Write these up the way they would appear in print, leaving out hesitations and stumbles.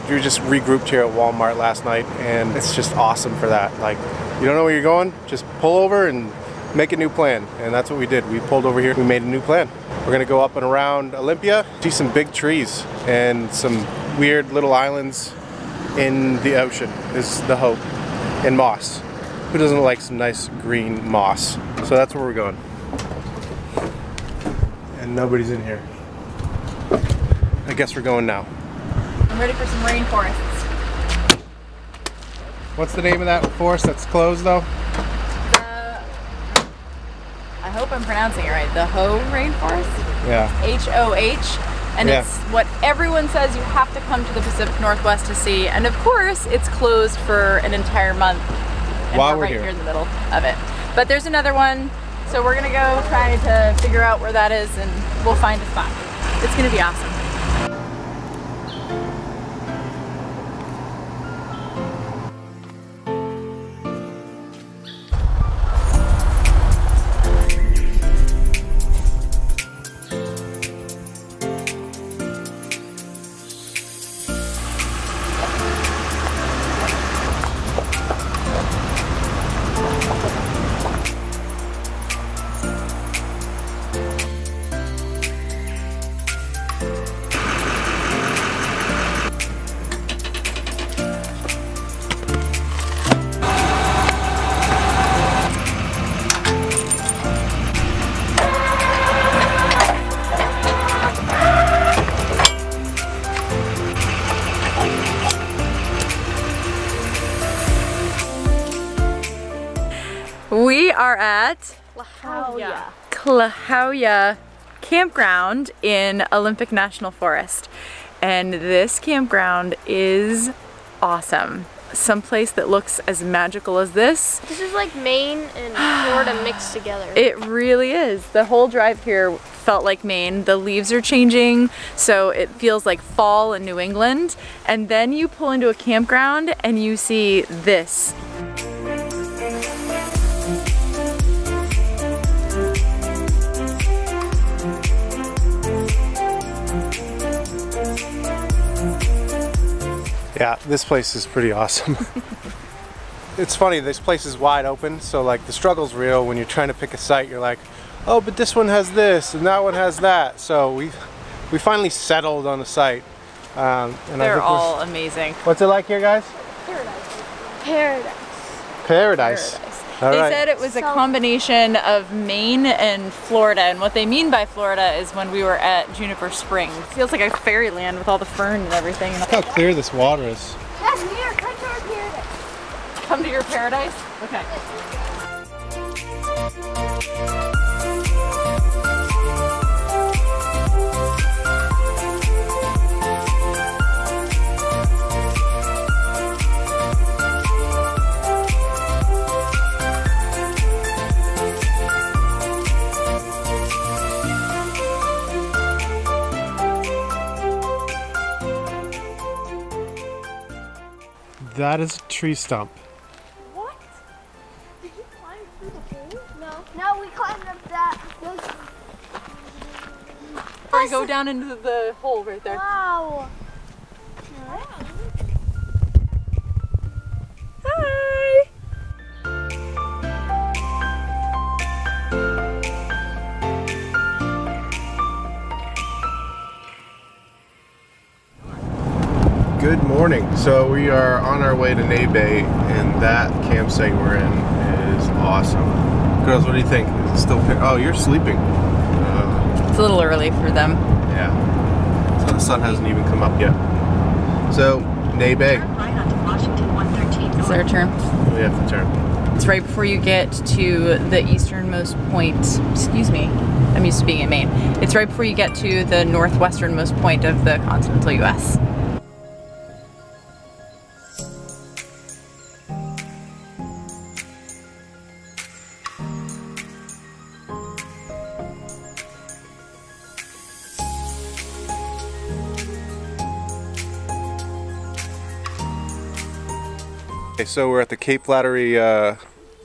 We just regrouped here at Walmart last night, and it's just awesome for that. Like, you don't know where you're going, just pull over and make a new plan. And that's what we did. We pulled over here, we made a new plan. We're gonna go up and around Olympia, see some big trees and some weird little islands in the ocean is the hope, and moss. Who doesn't like some nice green moss? So that's where we're going. And nobody's in here. I guess we're going now. I'm ready for some rainforests. What's the name of that forest that's closed though? I hope I'm pronouncing it right. The Hoh rainforest? Yeah. H-O-H. And yeah. It's what everyone says you have to come to the Pacific Northwest to see. And of course, it's closed for an entire month. And while we're right here in the middle of it. But there's another one. So we're gonna go try to figure out where that is, and we'll find a spot. It's gonna be awesome. We are at Klahowya Campground in Olympic National Forest, and this campground is awesome. Someplace that looks as magical as this. This is like Maine and Florida mixed together. It really is. The whole drive here felt like Maine. The leaves are changing, so it feels like fall in New England. And then you pull into a campground and you see this. Yeah, this place is pretty awesome. It's funny, this place is wide open, so like the struggle's real. When you're trying to pick a site, you're like, oh, but this one has this and that one has that. So we finally settled on a site. And they're all amazing. What's it like here, guys? Paradise. Paradise. They said it was a combination of Maine and Florida, and what they mean by Florida is when we were at Juniper Springs. It feels like a fairyland with all the fern and everything. Look how clear this water is. Yes, here, come to our paradise. Come to your paradise? Okay. That is a tree stump. What? Did you climb through the hole? No. No, we climbed up that. Or go down into the hole right there. Wow. Hi. Good morning. So we are on our way to Neah, and that campsite we're in is awesome. Girls, what do you think? Is it still? Oh, you're sleeping. It's a little early for them. Yeah. So the sun hasn't even come up yet. So Neah. Right onto Washington 113. It's their turn. We have to turn. It's right before you get to the easternmost point. Excuse me. I'm used to being in Maine. It's right before you get to the northwesternmost point of the continental U.S. Okay, so we're at the Cape Flattery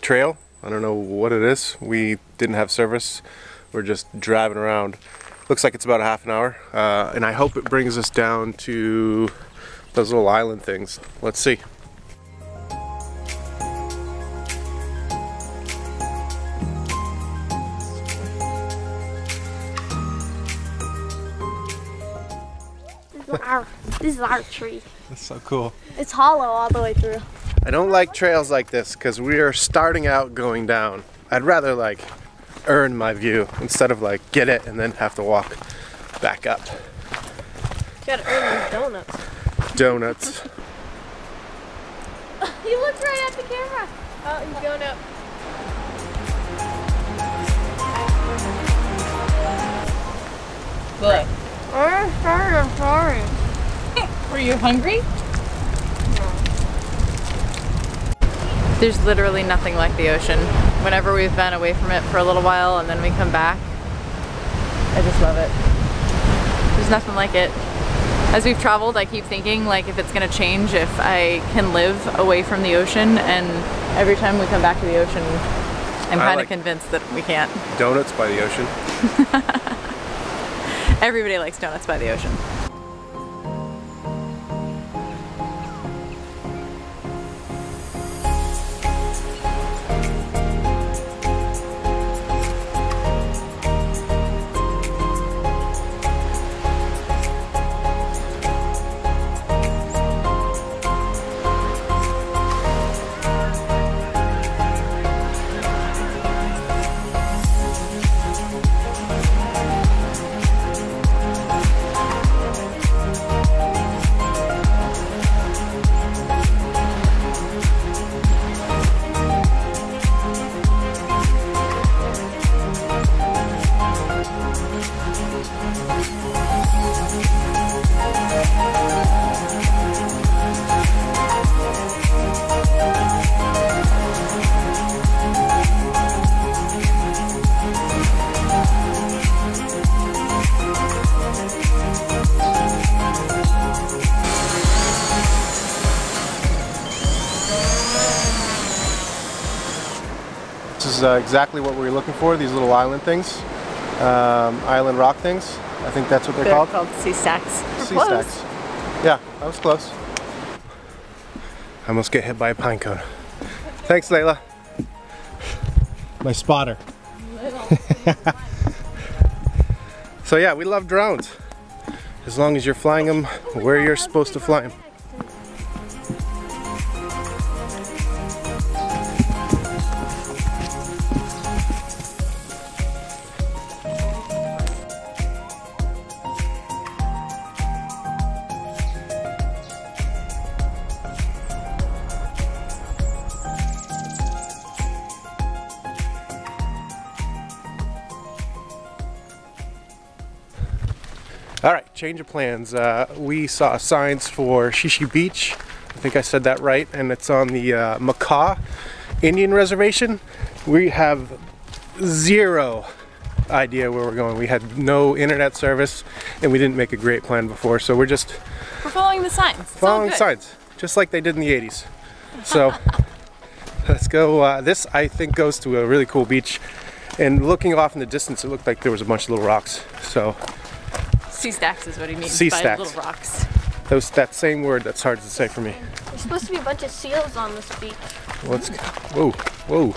trail. I don't know what it is. We didn't have service. We're just driving around. Looks like it's about a half an hour. And I hope it brings us down to a Those little island things. Let's see. This is our tree. That's so cool. It's hollow all the way through. I don't like trails like this because we are starting out going down. I'd rather like earn my view instead of like get it and then have to walk back up. You gotta earn these donuts. Donuts. He looked right at the camera. Oh, he's going up. Look. I'm sorry. Were you hungry? There's literally nothing like the ocean. Whenever we've been away from it for a little while and then we come back, I just love it. There's nothing like it. As we've traveled, I keep thinking like if it's gonna change if I can live away from the ocean, and every time we come back to the ocean, I'm kind of convinced that we can't. Donuts by the ocean. Everybody likes donuts by the ocean. This is exactly what we were looking for, these little island things. Island rock things. I think that's what they're called. They're called sea stacks. Sea stacks. Yeah, I was close. I almost get hit by a pine cone. Thanks, Layla. My spotter. So yeah, we love drones. As long as you're flying them where you're supposed to fly them. All right, change of plans. We saw signs for Shishi Beach. I think I said that right, and it's on the Macaw Indian Reservation. We have zero idea where we're going. We had no internet service, and we didn't make a great plan before, so we're following the signs. Following signs, just like they did in the 80s. So let's go. This, I think, goes to a really cool beach, and looking off in the distance, it looked like there was a bunch of little rocks. So. Sea stacks is what he means sea by stacks. Little rocks. That same word that's hard to say for me. There's supposed to be a bunch of seals on this beach. Let's go. Whoa, whoa.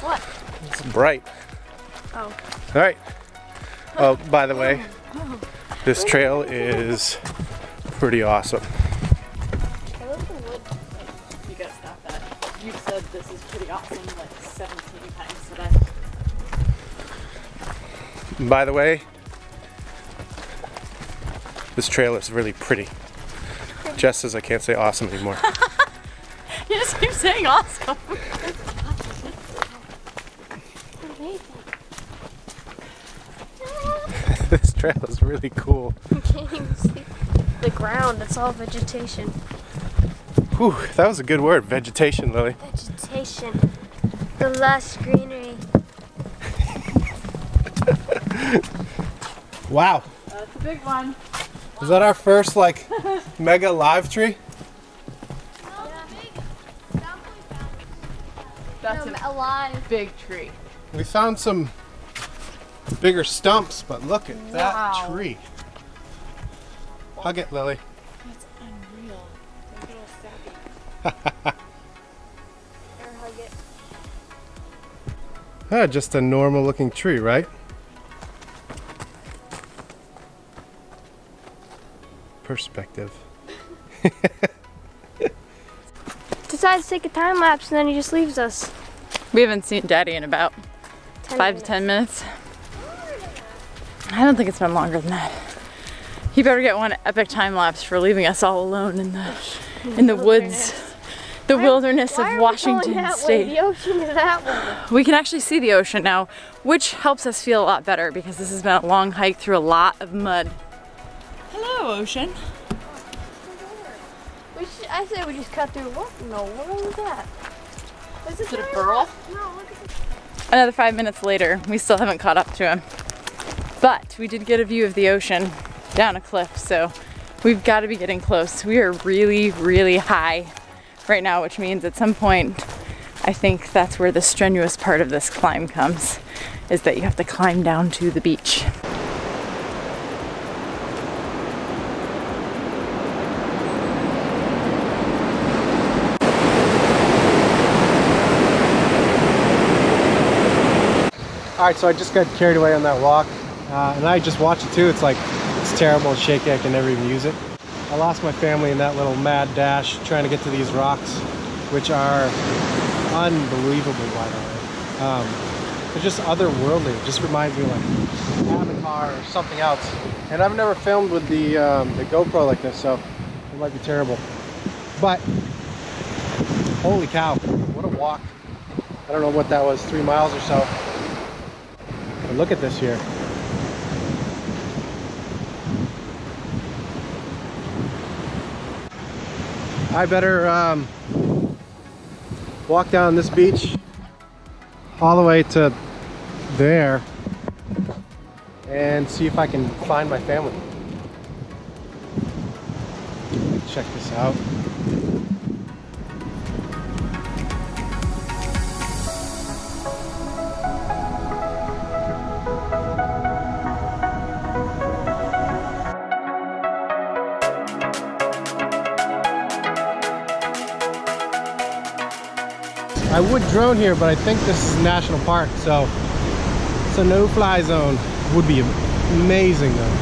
What? It's bright. Oh. All right. Oh, by the way, this trail is pretty awesome. I love the wood. You gotta stop that. You've said this is pretty awesome like 17 times today. By the way, this trail is really pretty. Jess says I can't say awesome anymore. You just keep saying awesome. This trail is really cool. You can't even see the ground. It's all vegetation. Whew, that was a good word, vegetation, Lily. Vegetation. The lush greenery. Wow. That's a big one. Is that our first like mega live tree? That's alive. big tree. We found some bigger stumps, but look at that tree. Hug it, Lily. That's unreal. Ah, just a normal looking tree, right? Perspective. Decides to take a time lapse and then he just leaves us. We haven't seen Daddy in about 5 to 10 minutes. I don't think it's been longer than that. He better get one epic time lapse for leaving us all alone in the woods, the wilderness of Washington State. The ocean is that way. We can actually see the ocean now, which helps us feel a lot better because this has been a long hike through a lot of mud. Hello, ocean. I say we just cut through. What in the world is that? Is it a burl? No, look at this. Another 5 minutes later, we still haven't caught up to him. But we did get a view of the ocean down a cliff, so we've got to be getting close. We are really, really high right now, which means at some point, I think that's where the strenuous part of this climb comes, is that you have to climb down to the beach. Alright, so I just got carried away on that walk, and I just watched it too. It's terrible and shaky, I can never even use it. I lost my family in that little mad dash trying to get to these rocks, which are unbelievable, by the way. They're just otherworldly. It just reminds me of like Avatar or something else. And I've never filmed with the GoPro like this, so it might be terrible. But holy cow, what a walk. I don't know what that was, 3 miles or so. But look at this here. I better walk down this beach all the way to there and see if I can find my family. Check this out. I would drone here, but I think this is a national park, so it's a no-fly zone. Would be amazing though.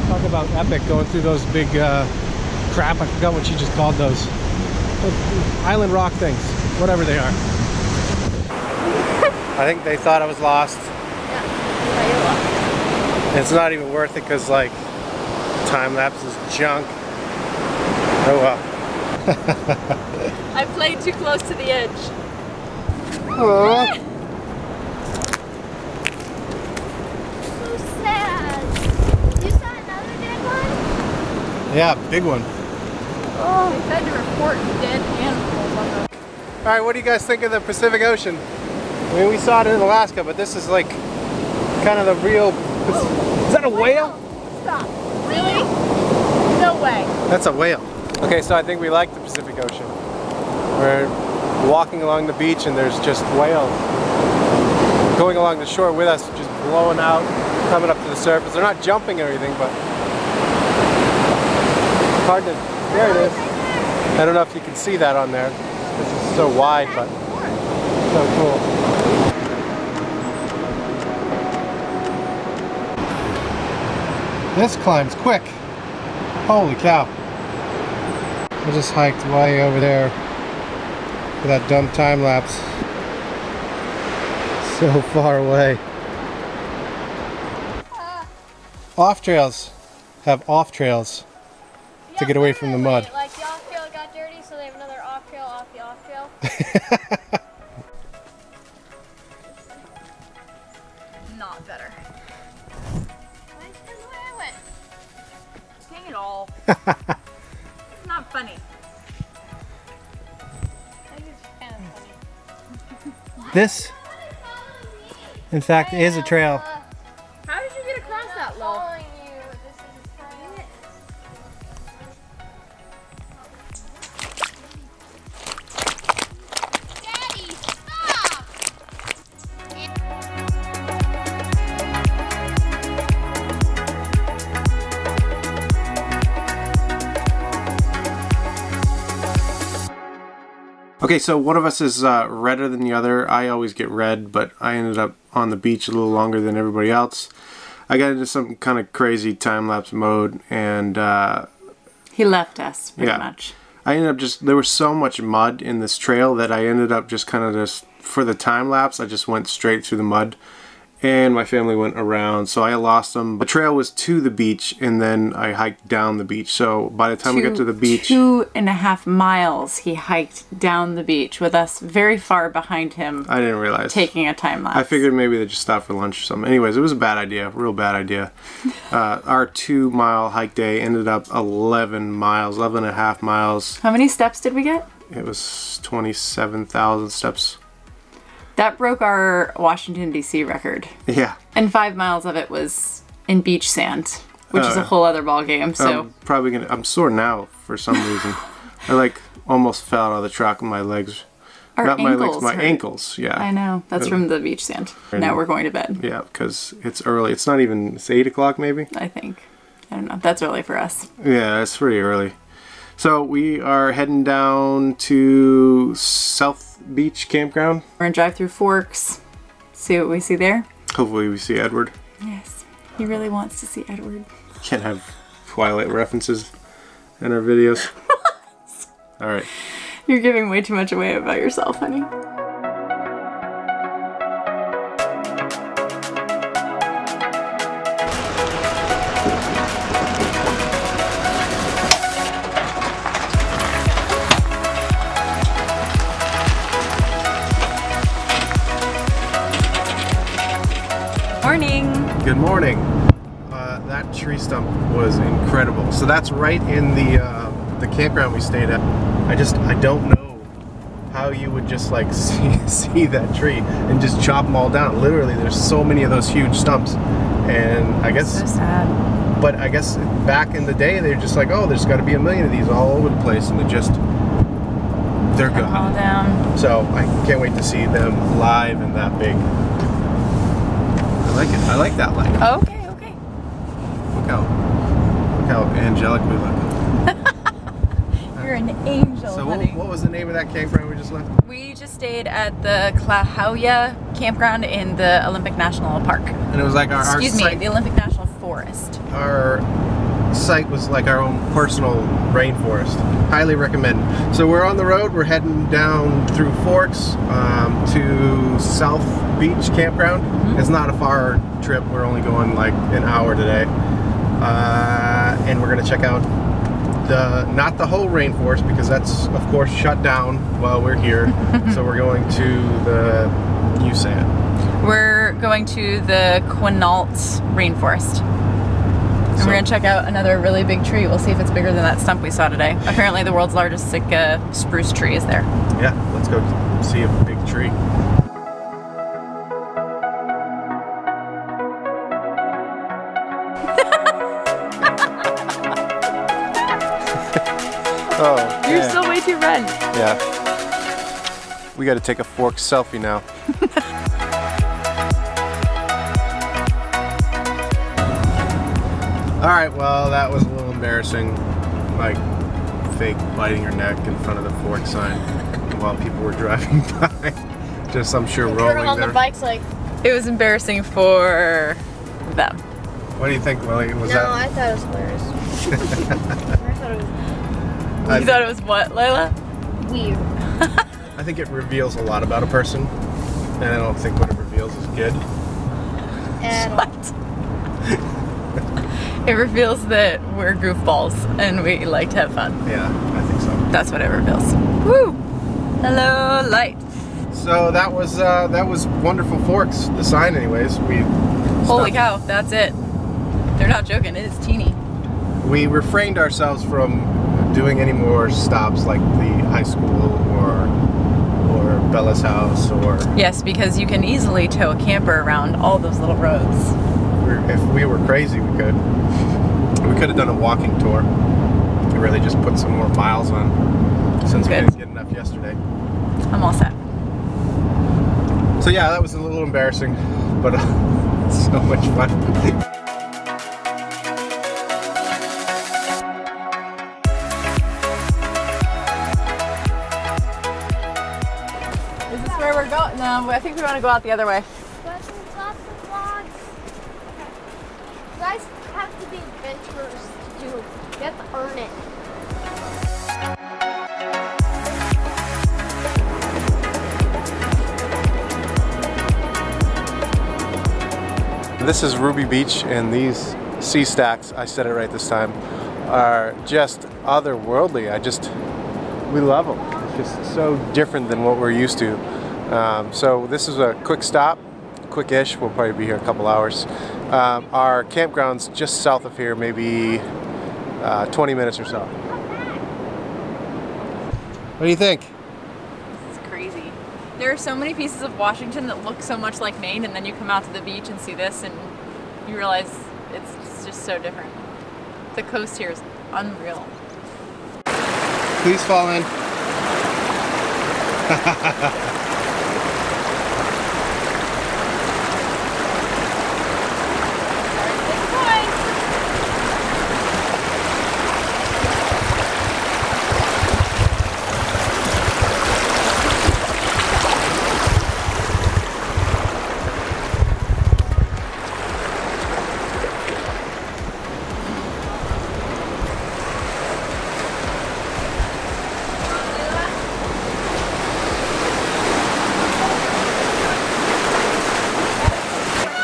Talk about epic going through those big crap, I forgot what you just called those. Island rock things, whatever they are. I think they thought I was lost. Yeah, you're lost. It's not even worth it because like time lapse is junk. Oh well. I played too close to the edge. Aww. So sad. You saw another dead one? Yeah, big one. Oh, we had to report dead animals on the... Alright, what do you guys think of the Pacific Ocean? I mean, we saw it in Alaska, but this is like kind of the real... Is that a whale? Stop. Really? No way. That's a whale. Okay, so I think we like the Pacific Ocean. We're walking along the beach and there's just whales going along the shore with us, just blowing out, coming up to the surface. They're not jumping or anything, but hard to... There it is. I don't know if you can see that on there. This is so wide, but so cool. This climb's quick. Holy cow. I just hiked way over there for that dumb time lapse. So far away. Off trails have off trails to get away from the mud. Like the off trail got dirty, so they have another off trail off the off trail. Not better. That's the way I went. Dang it all. It's not funny. This, in fact, is a trail. How did you get across that low? Following you. This is tiny. Daddy, stop! Okay, so one of us is redder than the other. I always get red, but I ended up on the beach a little longer than everybody else. I got into some kind of crazy time-lapse mode, and he left us pretty much. I ended up there was so much mud in this trail that I ended up just kind of for the time-lapse, I just went straight through the mud. And my family went around, so I lost them. The trail was to the beach, and then I hiked down the beach. So by the time we got to the beach... 2.5 miles he hiked down the beach with us very far behind him. I didn't realize. Taking a time lapse. I figured maybe they just stopped for lunch or something. Anyways, it was a bad idea, real bad idea. Our 2-mile hike day ended up 11 miles, 11.5 miles. How many steps did we get? It was 27,000 steps. That broke our Washington, D.C. record. Yeah. And 5 miles of it was in beach sand, which is a whole other ball game. So I'm sore now for some reason. I almost fell out of the truck and my legs. Not my legs, my ankles. Yeah. I know. That's from the beach sand. Now we're going to bed. Yeah, because it's early. It's not even, it's 8 o'clock maybe? I think. I don't know. That's early for us. Yeah, it's pretty early. So we are heading down to South Beach Campground. We're gonna drive through Forks, see what we see there. Hopefully we see Edward. Yes, he really wants to see Edward. Can't have Twilight references in our videos. All right. You're giving way too much away about yourself, honey. Morning. Good morning. That tree stump was incredible. So that's right in the campground we stayed at. I don't know how you would just like see that tree and just chop them all down. Literally, there's so many of those huge stumps, and I guess so sad. But I guess back in the day, they're just like, oh, there's got to be a million of these all over the place, and they're gone. All down. So I can't wait to see them live and that big. I like it. I like that light. Oh, okay, okay. Look how angelic we look. You're an angel, So honey. what was the name of that campground we just left? We just stayed at the Klahowya campground in the Olympic National Park. And it was like the Olympic National Forest. Our site was like our own personal rainforest. Highly recommend. So we're on the road. We're heading down through Forks to South Beach Campground. Mm-hmm. It's not a far trip. We're only going like an hour today. And we're gonna check out not the whole rainforest, because that's of course shut down while we're here. So we're going to the USAN. We're going to the Quinault rainforest. And we're gonna check out another really big tree. We'll see if it's bigger than that stump we saw today. Apparently the world's largest Sitka spruce tree is there. Yeah, let's go see a big tree. Oh, you're man. still way too red. Yeah. We got to take a fork selfie now. All right, well, that was a little embarrassing, like fake biting your neck in front of the fork sign while people were driving by. Just, I'm sure, rolling on there. the bikes like. It was embarrassing for them. What do you think, Lily? Was that? I thought it was hilarious. I thought it was You thought it was what, Layla? weird. I think it reveals a lot about a person, and I don't think what it reveals is good. And What? It reveals that we're goofballs and we like to have fun. Yeah, I think so. That's what it reveals. Woo! Hello, light. So that was Wonderful Forks, the sign anyways. Holy cow, that's it. They're not joking, it is teeny. We refrained ourselves from doing any more stops like the high school or Bella's house or... Yes, because you can easily tow a camper around all those little roads. If we were crazy, we could. We could have done a walking tour and really just put some more miles on, since we didn't get enough yesterday. I'm all set. So yeah, that was a little embarrassing, but so much fun. where we're going? No, I think we want to go out the other way. But there's lots of vlogs. Okay. You guys have to be adventurers to do. You have to earn it. This is Ruby Beach, and these sea stacks, I said it right this time, are just otherworldly. We love them. It's just so different than what we're used to. So this is a quick stop, quick-ish. We'll probably be here a couple hours. Our campground's just south of here, maybe 20 minutes or so. What do you think? This is crazy. There are so many pieces of Washington that look so much like Maine, and then you come out to the beach and see this and you realize it's just so different. The coast here is unreal. Please fall in.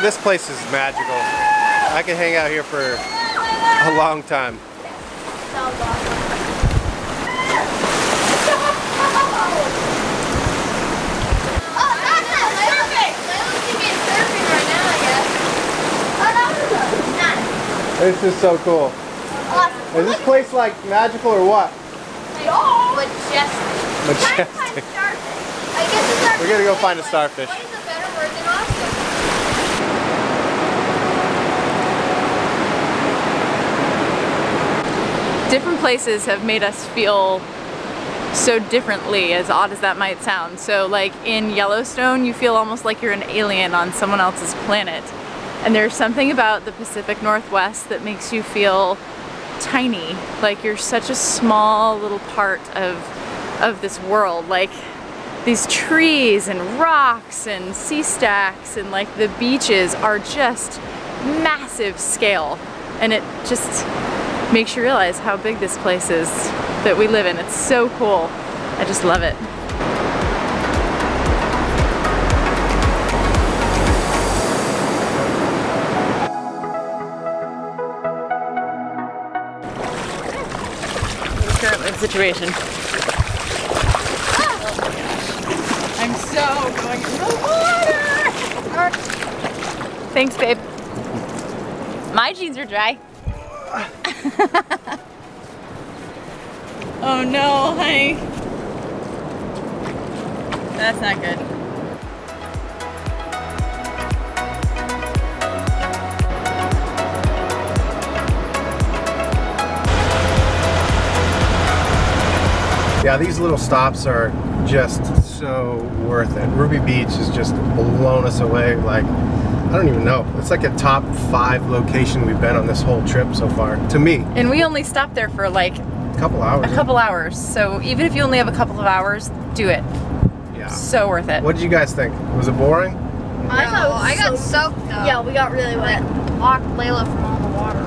This place is magical. I can hang out here for a long time. Sounds awesome. Oh, that's it! Surfing! Layla's gonna be surfing right now, I guess. Oh, no. This is so cool. Awesome. Is this place like magical or what? Majestic. Majestic. I guess it's our We're gonna go find a starfish. What is a better word than awesome? Different places have made us feel so differently, as odd as that might sound. So like in Yellowstone, you feel almost like you're an alien on someone else's planet. And there's something about the Pacific Northwest that makes you feel tiny, like you're such a small little part of this world. Like these trees and rocks and sea stacks and like the beaches are just massive scale, and it just makes you realize how big this place is that we live in. It's so cool. I just love it. Current situation. I'm so going in the water! Thanks, babe. My jeans are dry. Oh no, honey. That's not good. Yeah, these little stops are just so worth it. Ruby Beach has just blown us away. Like, I don't even know. It's like a top 5 location we've been on this whole trip so far, to me. And we only stopped there for like a couple hours. A couple hours. So even if you only have a couple of hours, do it. Yeah. So worth it. What did you guys think? Was it boring? I thought it was I got soaked though. Yeah, we got really wet. Locked Layla from all the water.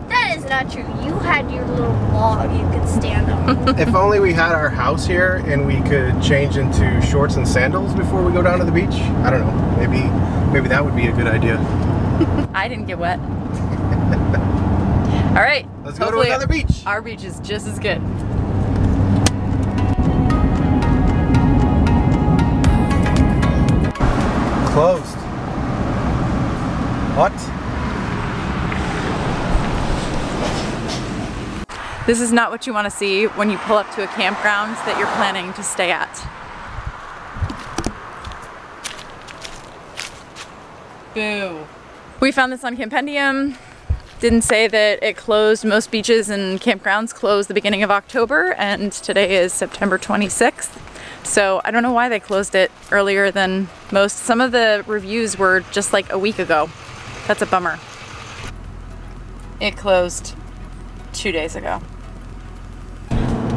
That is not true. You had your little log you could stand on. If only we had our house here and we could change into shorts and sandals before we go down to the beach. I don't know. Maybe that would be a good idea. I didn't get wet. All right. Let's go to another beach. Our beach is just as good. Closed. What? This is not what you want to see when you pull up to a campground that you're planning to stay at. Boo. We found this on Campendium. Didn't say that it closed. Most beaches and campgrounds close the beginning of October, and today is September 26th. So I don't know why they closed it earlier than most. Some of the reviews were just like a week ago. That's a bummer. It closed 2 days ago.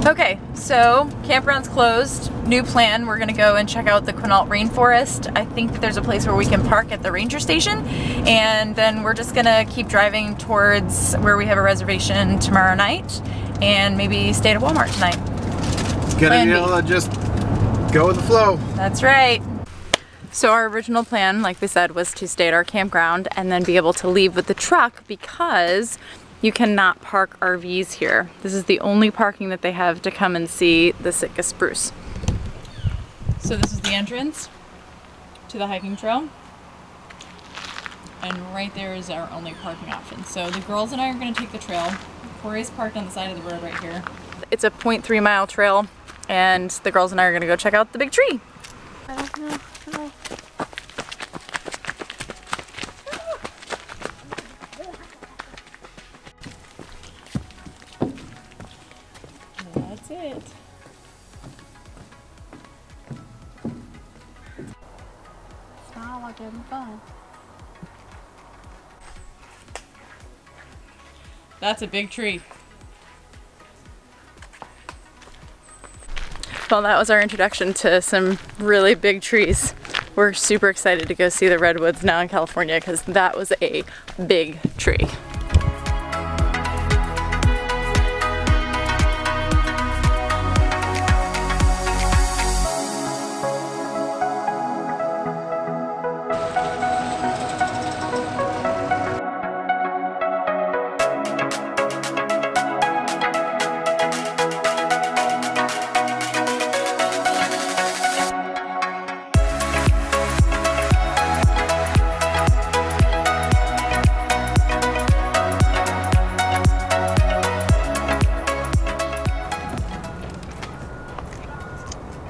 Okay, so campground's closed. New plan, we're gonna go and check out the Quinault Rainforest. I think that there's a place where we can park at the ranger station, and then we're just gonna keep driving towards where we have a reservation tomorrow night, and maybe stay at a Walmart tonight. Gonna be able to just go with the flow. That's right. So our original plan, like we said, was to stay at our campground and then be able to leave with the truck because you cannot park RVs here. This is the only parking that they have to come and see the Sitka spruce. So this is the entrance to the hiking trail. And right there is our only parking option. So the girls and I are gonna take the trail. Corey's parked on the side of the road right here. It's a 0.3 mile trail, and the girls and I are gonna go check out the big tree. I don't know. That's it. It's not like having fun. That's a big tree. Well, that was our introduction to some really big trees. We're super excited to go see the redwoods now in California because that was a big tree.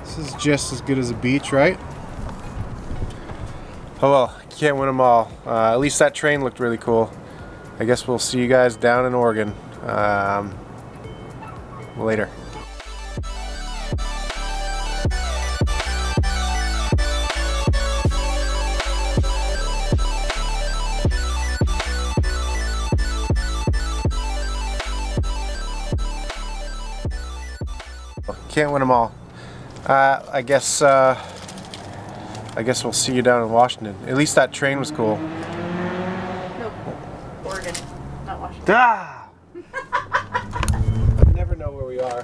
This is just as good as a beach, right? Oh well, can't win them all. At least that train looked really cool. I guess we'll see you guys down in Oregon later. Can't win them all. I guess we'll see you down in Washington. At least that train was cool. Nope. Oregon, not Washington. Ah! I never know where we are.